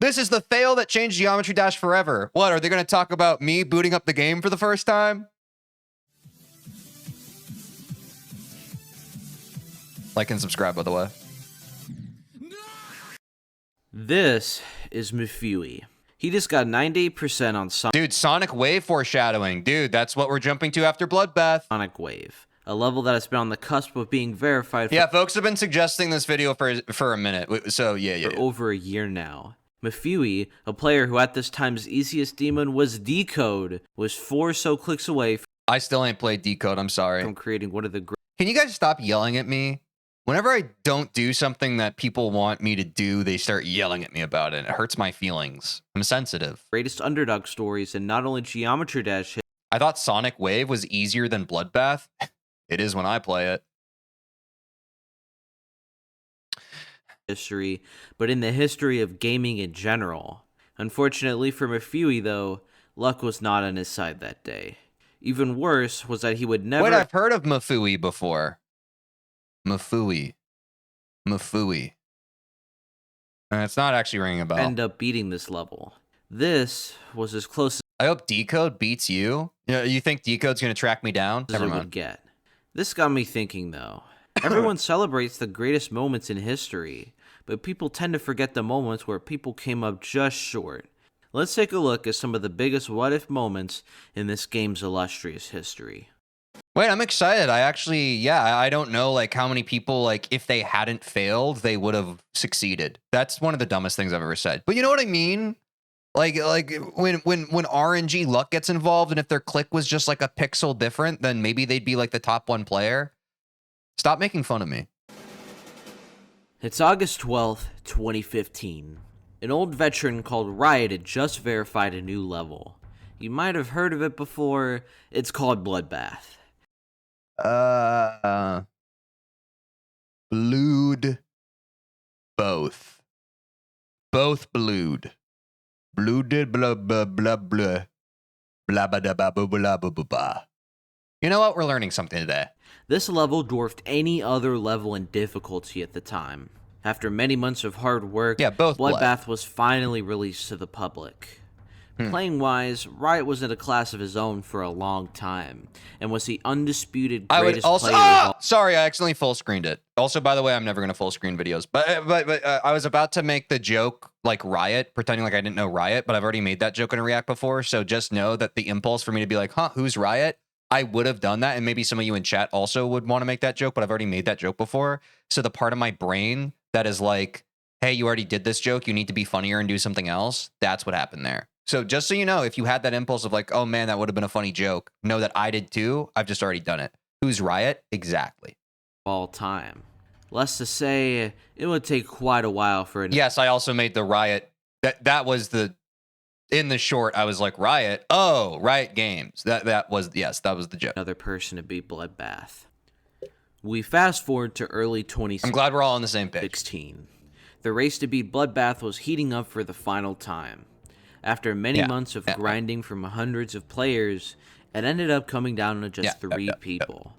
This is the fail that changed Geometry Dash forever. What, are they going to talk about me booting up the game for the first time? Like and subscribe, by the way. This is Mifui. He just got 98% on Dude, Sonic Wave foreshadowing. Dude, that's what we're jumping to after Bloodbath. Sonic Wave, a level that has been on the cusp of being verified Yeah, folks have been suggesting this video for a minute. So, yeah. for over a year now. Mifui, a player who at this time's easiest demon was Decode, was 4 so clicks away I still ain't played Decode, I'm sorry. from creating one of the great. Can you guys stop yelling at me? Whenever I don't do something that people want me to do, they start yelling at me about it. It hurts my feelings. I'm sensitive. Greatest underdog stories in not only Geometry Dash I thought Sonic Wave was easier than Bloodbath. It is when I play it. history, but in the history of gaming in general. Unfortunately for Mifui, though, luck was not on his side that day. Even worse was that he would never— Wait, I've heard of Mifui before. Mifui. It's not actually ringing a bell. end up beating this level. This was as close as I hope Decode beats you. You think Decode's going to track me down? it Never would mind. get. This got me thinking, though. Everyone celebrates the greatest moments in history, but people tend to forget the moments where people came up just short. Let's take a look at some of the biggest what-if moments in this game's illustrious history. Wait, I'm excited. I don't know like how many people, like if they hadn't failed, they would have succeeded. That's one of the dumbest things I've ever said. But you know what I mean? Like when RNG luck gets involved, and if their click was just like a pixel different, then maybe they'd be like the top 1 player. Stop making fun of me. It's August 12th, 2015. An old veteran called Riot had just verified a new level. You might have heard of it before. It's called Bloodbath. Blood. Both blued. Blooded blah blah blah blah. Blah blah blah blah blah blah blah. You know what? We're learning something today. This level dwarfed any other level in difficulty at the time. After many months of hard work, Bloodbath was finally released to the public. Playing-wise, Riot was in a class of his own for a long time, and was the undisputed greatest player of all. Sorry, I accidentally full screened it. Also, by the way, I'm never gonna full screen videos. But I was about to make the joke like Riot, pretending like I didn't know Riot, but I've already made that joke in a React before. So just know that the impulse for me to be like, huh, who's Riot? I would have done that, and maybe some of you in chat also would want to make that joke, but I've already made that joke before. So the part of my brain that is like, hey, you already did this joke, you need to be funnier and do something else. That's what happened there. So just so you know, if you had that impulse of like, oh man, that would have been a funny joke, know that I did too. I've just already done it. Who's Riot? Exactly. All time. Less to say, it would take quite a while for it. Yes, I also made the Riot. That was the, in the short, I was like, Riot. Oh, Riot Games. That was the joke. Another person to beat Bloodbath. We fast forward to early 2016. I'm glad we're all on the same page. The race to beat Bloodbath was heating up for the final time. After many months of grinding from hundreds of players, it ended up coming down to just 3 people.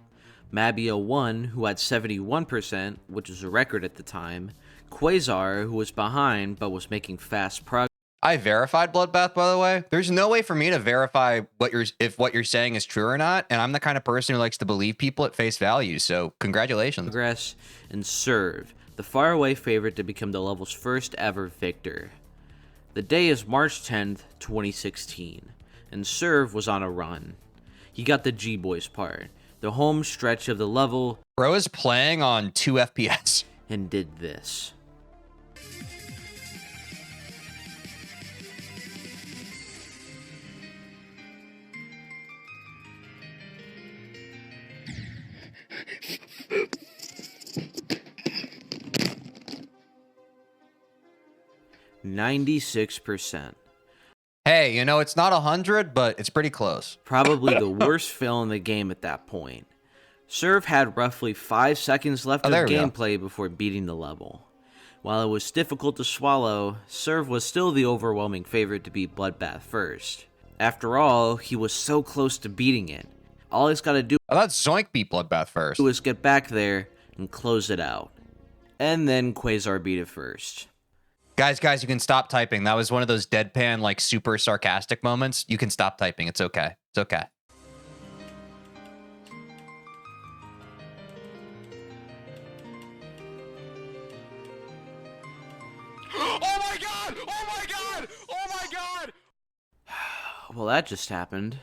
Mabio 1, who had 71%, which was a record at the time. Quasar, who was behind but was making fast progress. I verified Bloodbath, by the way. There's no way for me to verify if what you're saying is true or not, and I'm the kind of person who likes to believe people at face value, so congratulations. And Serve, the faraway favorite to become the level's first ever victor. The day is March 10th, 2016, and Serve was on a run. He got the G-Boys part, the home stretch of the level. Bro is playing on 2 FPS. And did this. %. Hey, you know, it's not 100, but it's pretty close. Probably the worst fail in the game at that point. Serve had roughly 5 seconds left of gameplay before beating the level. While it was difficult to swallow, Serve was still the overwhelming favorite to beat Bloodbath first. After all, he was so close to beating it. All he's got to do I thought Zoink beat Bloodbath first. was get back there and close it out. And then Quasar beat it first. Guys, you can stop typing. That was one of those deadpan, like, super sarcastic moments. You can stop typing. It's okay. It's okay. Oh my god! Oh my god! Oh my god! Well, that just happened.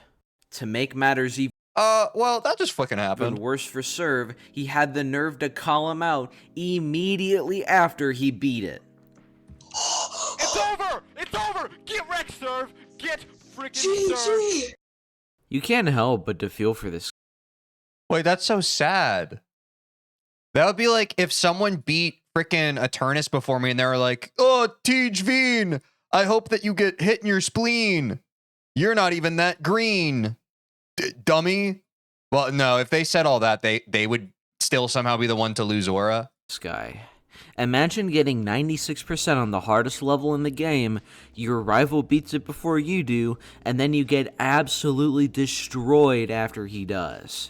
To make matters even Well, that just fucking happened. worse for Serve, he had the nerve to call him out immediately after he beat it. It's over! It's over! Get wrecked, Serve! Get freaking Serve! You can't help but to feel for this. Wait, that's so sad. That would be like if someone beat freaking Eternus before me and they were like, oh, TeejVeen, I hope that you get hit in your spleen. You're not even that green, dummy. Well, no, if they said all that, they would still somehow be the one to lose aura. Guy. Imagine getting 96% on the hardest level in the game, your rival beats it before you do, and then you get absolutely destroyed after he does.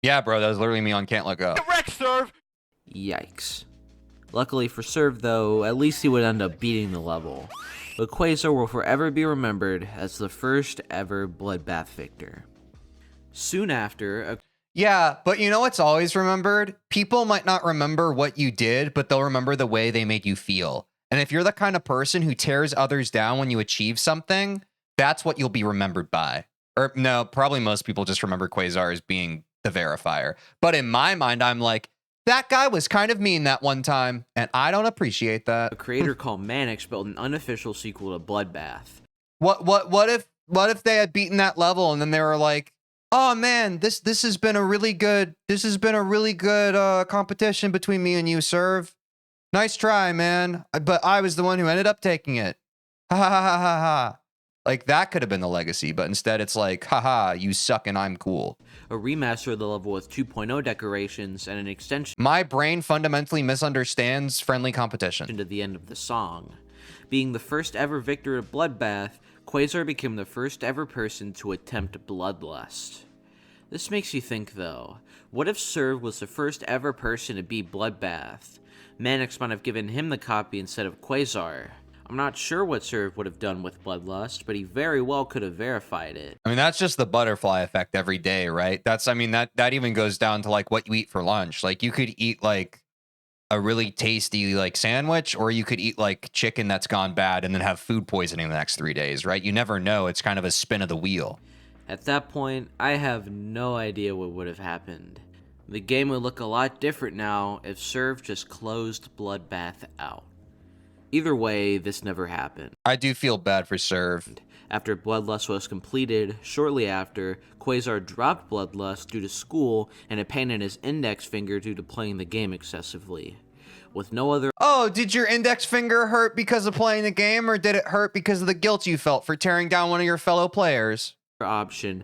Yeah, bro, that was literally me on Can't Let Go. Get wrecked, Serve! Yikes. Luckily for Serve, though, at least he would end up beating the level. But Quasar will forever be remembered as the first ever Bloodbath victor. Soon after, Yeah, but you know what's always remembered? People might not remember what you did, but they'll remember the way they made you feel. And if you're the kind of person who tears others down when you achieve something, that's what you'll be remembered by. Or no, probably most people just remember Quasar as being the verifier. But in my mind, I'm like, that guy was kind of mean that one time, and I don't appreciate that. a creator called Manix built an unofficial sequel to Bloodbath. What if they had beaten that level and then they were like, oh man, this has been a really good competition between me and you, Serve. Nice try, man. But I was the one who ended up taking it. Ha ha ha ha ha ha. Like that could have been the legacy, but instead it's like, haha, you suck and I'm cool. A remaster of the level with 2.0 decorations and an extension My brain fundamentally misunderstands friendly competition. to the end of the song. Being the first ever victor of Bloodbath, Quasar became the first ever person to attempt Bloodlust. This makes you think though, what if Serve was the first ever person to beat Bloodbath? Manix might have given him the copy instead of Quasar. I'm not sure what Serve would have done with Bloodlust, but he very well could have verified it. I mean, that's just the butterfly effect every day, right? That even goes down to like what you eat for lunch. Like you could eat like a really tasty like sandwich, or you could eat like chicken that's gone bad and then have food poisoning the next 3 days, right? You never know. It's kind of a spin of the wheel. At that point, I have no idea what would have happened. The game would look a lot different now if Serve just closed Bloodbath out. Either way, this never happened. I do feel bad for Serve. After Bloodlust was completed, shortly after, Quasar dropped Bloodlust due to school and a pain in his index finger due to playing the game excessively. With no other Oh, did your index finger hurt because of playing the game, or did it hurt because of the guilt you felt for tearing down one of your fellow players? option,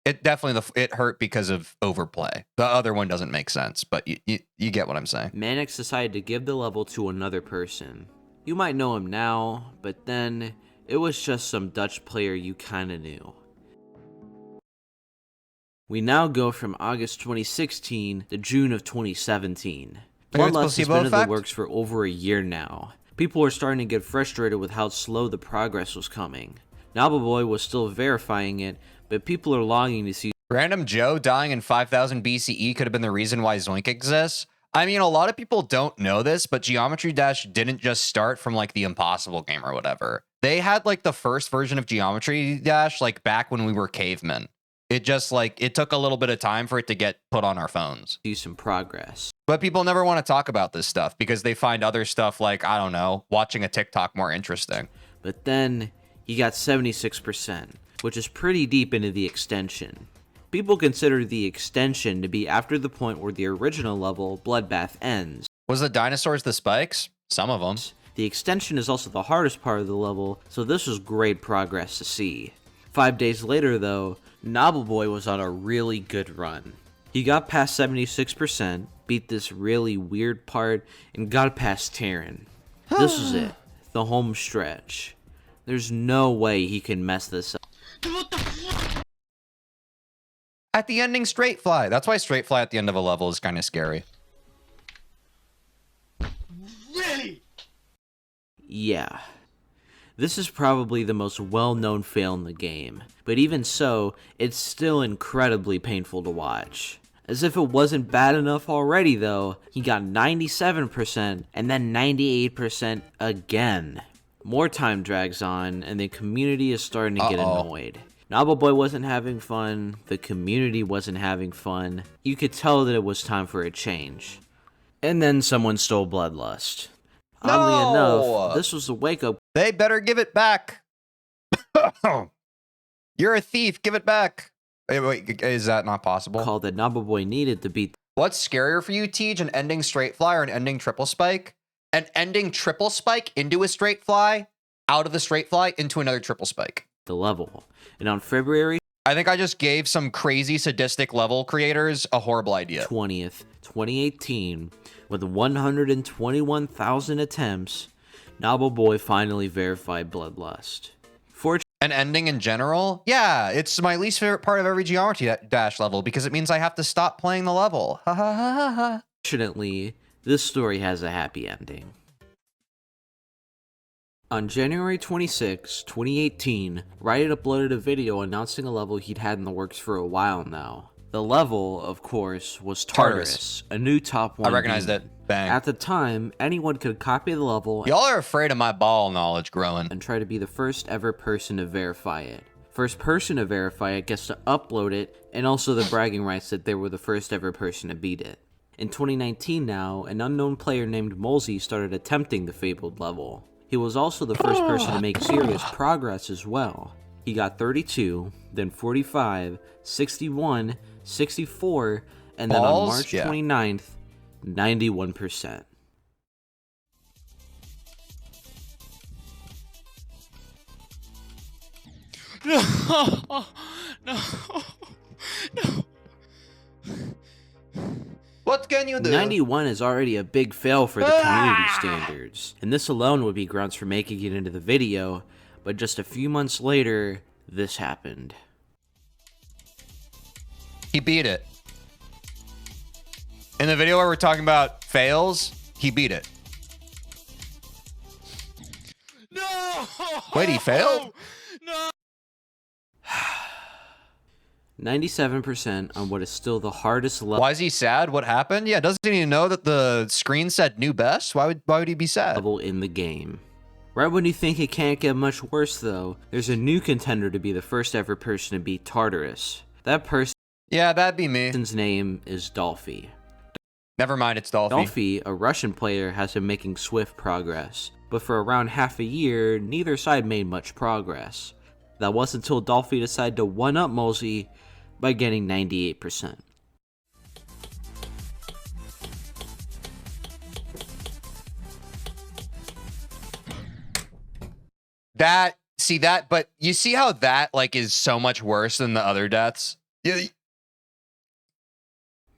It definitely, it hurt because of overplay. The other one doesn't make sense, but you get what I'm saying. Manix decided to give the level to another person. You might know him now, but then it was just some Dutch player you kinda knew. We now go from August 2016 to June of 2017. Bloodlust has been in the works for over a year now. People are starting to get frustrated with how slow the progress was coming. Nababoy was still verifying it, but people are longing to see Random Joe dying in 5000 BCE could have been the reason why Zoink exists. I mean, a lot of people don't know this, but Geometry Dash didn't just start from like the Impossible game or whatever. They had like the first version of Geometry Dash like back when we were cavemen. It just like, it took a little bit of time for it to get put on our phones. some progress. But people never want to talk about this stuff because they find other stuff like, I don't know, watching a TikTok more interesting. But then he got 76%, which is pretty deep into the extension. People consider the extension to be after the point where the original level, Bloodbath, ends. Was the dinosaurs the spikes? Some of them. The extension is also the hardest part of the level, so this was great progress to see. 5 days later though, Nababoy was on a really good run. He got past 76%, beat this really weird part, and got past Terran. This was it, the home stretch. There's no way he can mess this up. At the ending, Straight Fly. That's why Straight Fly at the end of a level is kind of scary. Really? Yeah. This is probably the most well-known fail in the game, but even so, it's still incredibly painful to watch. As if it wasn't bad enough already though, he got 97% and then 98% again. More time drags on, and the community is starting to get annoyed. Nobbleboy wasn't having fun, the community wasn't having fun. You could tell that it was time for a change. And then someone stole Bloodlust. Oddly enough, this was a wake-up. They better give it back. You're a thief. Give it back. Wait, is that not possible? Call that Nobbleboy needed to beat. What's scarier for you, Teej? An ending straight fly or an ending triple spike? An ending triple spike into a straight fly, out of the straight fly into another triple spike. The level. And on February I think I just gave some crazy sadistic level creators a horrible idea. 20th, 2018, with 121,000 attempts, Nobbleboy finally verified Bloodlust. An ending in general? Yeah, it's my least favorite part of every Geometry Dash level because it means I have to stop playing the level. Ha ha ha ha ha. Fortunately, this story has a happy ending. On January 26, 2018, Riot uploaded a video announcing a level he'd had in the works for a while now. The level, of course, was Tartarus, a new top 1 I recognized demon. it. Bang. At the time, anyone could copy the level Y'all are afraid of my ball knowledge growing. and try to be the first ever person to verify it. First person to verify it gets to upload it, and also the bragging rights that they were the first ever person to beat it. In 2019 now, an unknown player named Molzy started attempting the fabled level. He was also the first person to make serious progress as well. He got 32, then 45, 61, 64, and then on March 29th, 91%. No, no, no. What can you do? 91 is already a big fail for the community standards, and this alone would be grounds for making it into the video, but just a few months later, this happened. He beat it. In the video where we're talking about fails, he beat it. No! Wait, he failed? No! 97% on what is still the hardest level. Why is he sad? What happened? Yeah, doesn't he know that the screen said new best? Why would he be sad? Level in the game. Right when you think it can't get much worse though, there's a new contender to be the first ever person to beat Tartarus. That person's Yeah, that'd be me. name is Dolphy. Never mind, it's Dolphy. Dolphy, a Russian player, has been making swift progress, but for around half a year, neither side made much progress. That wasn't until Dolphy decided to one-up Molzy by getting 98%. But you see how that like is so much worse than the other deaths? Yeah.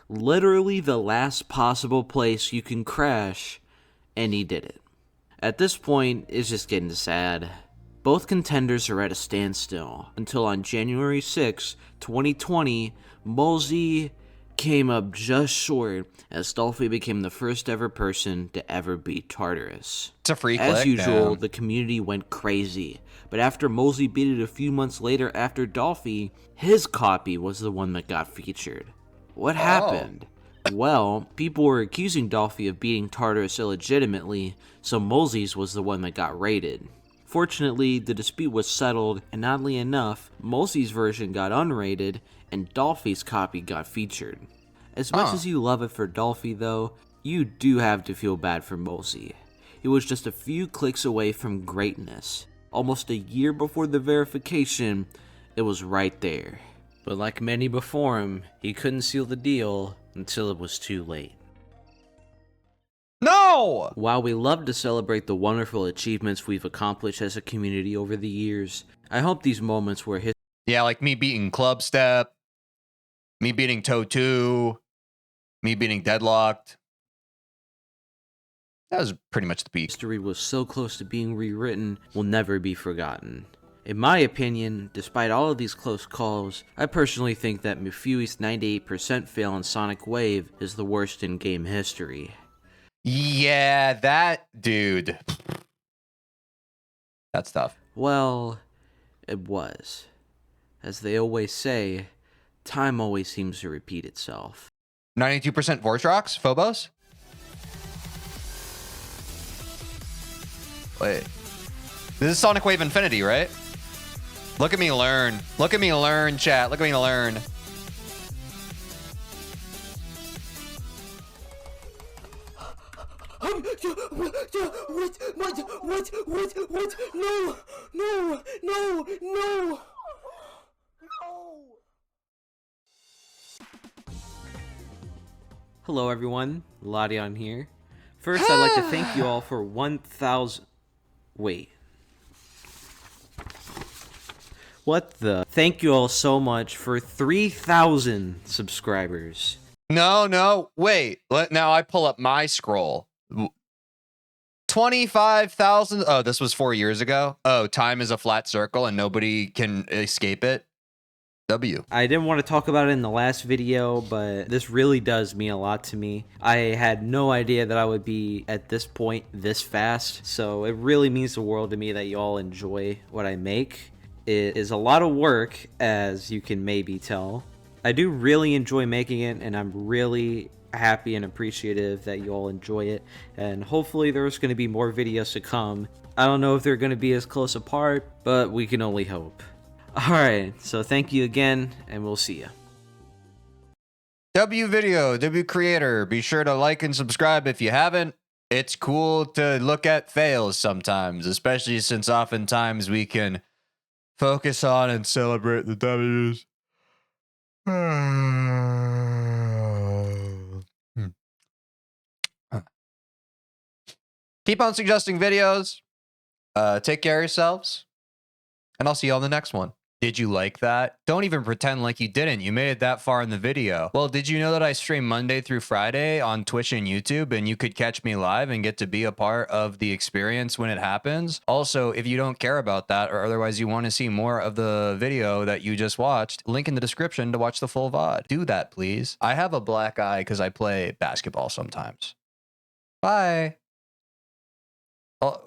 Literally the last possible place you can crash, and he did it. At this point, it's just getting sad. Both contenders are at a standstill, until on January 6, 2020, Molzy came up just short as Dolphy became the first ever person to ever beat Tartarus. It's a free As click, usual, damn. the community went crazy, but after Molzy beat it a few months later after Dolphy, his copy was the one that got featured. What happened? Well, people were accusing Dolphy of beating Tartarus illegitimately, so Molzy's was the one that got raided. Fortunately, the dispute was settled, and oddly enough, Molzy's version got unrated, and Dolphy's copy got featured. As much as you love it for Dolphy though, you do have to feel bad for Molzy. He was just a few clicks away from greatness. Almost a year before the verification, it was right there. But like many before him, he couldn't seal the deal until it was too late. No! While we love to celebrate the wonderful achievements we've accomplished as a community over the years, I hope these moments where Yeah, like me beating Club Step, me beating Toe 2, me beating Deadlocked. That was pretty much the peak. history was so close to being rewritten will never be forgotten. In my opinion, despite all of these close calls, I personally think that Mifui's 98% fail on Sonic Wave is the worst in game history. Yeah, that dude. That's tough. Well, it was. As they always say, time always seems to repeat itself. 92% Vortrox, Phobos? Wait. This is Sonic Wave Infinity, right? Look at me learn. Look at me learn, chat. Look at me learn. What? No! Hello everyone, Ladion here. First, I'd like to thank you all for 1,000... Wait. What the? Thank you all so much for 3,000 subscribers. No, wait. Now I pull up my scroll. 25,000. Oh, this was 4 years ago. Oh, time is a flat circle and nobody can escape it. W. I didn't want to talk about it in the last video, but this really does mean a lot to me. I had no idea that I would be at this point this fast, so it really means the world to me that you all enjoy what I make. It is a lot of work, as you can maybe tell. I do really enjoy making it, and I'm really happy and appreciative that you all enjoy it, and hopefully there's going to be more videos to come. I don't know if they're going to be as close apart, but we can only hope. Alright, so thank you again, and we'll see ya. W video, W creator. Be sure to like and subscribe if you haven't. It's cool to look at fails sometimes, especially since oftentimes we can focus on and celebrate the W's. Keep on suggesting videos. Take care of yourselves. And I'll see you on the next one. Did you like that? Don't even pretend like you didn't. You made it that far in the video. Well, did you know that I stream Monday through Friday on Twitch and YouTube, and you could catch me live and get to be a part of the experience when it happens? Also, if you don't care about that, or otherwise you want to see more of the video that you just watched, link in the description to watch the full VOD. Do that, please. I have a black eye because I play basketball sometimes. Bye. Oh.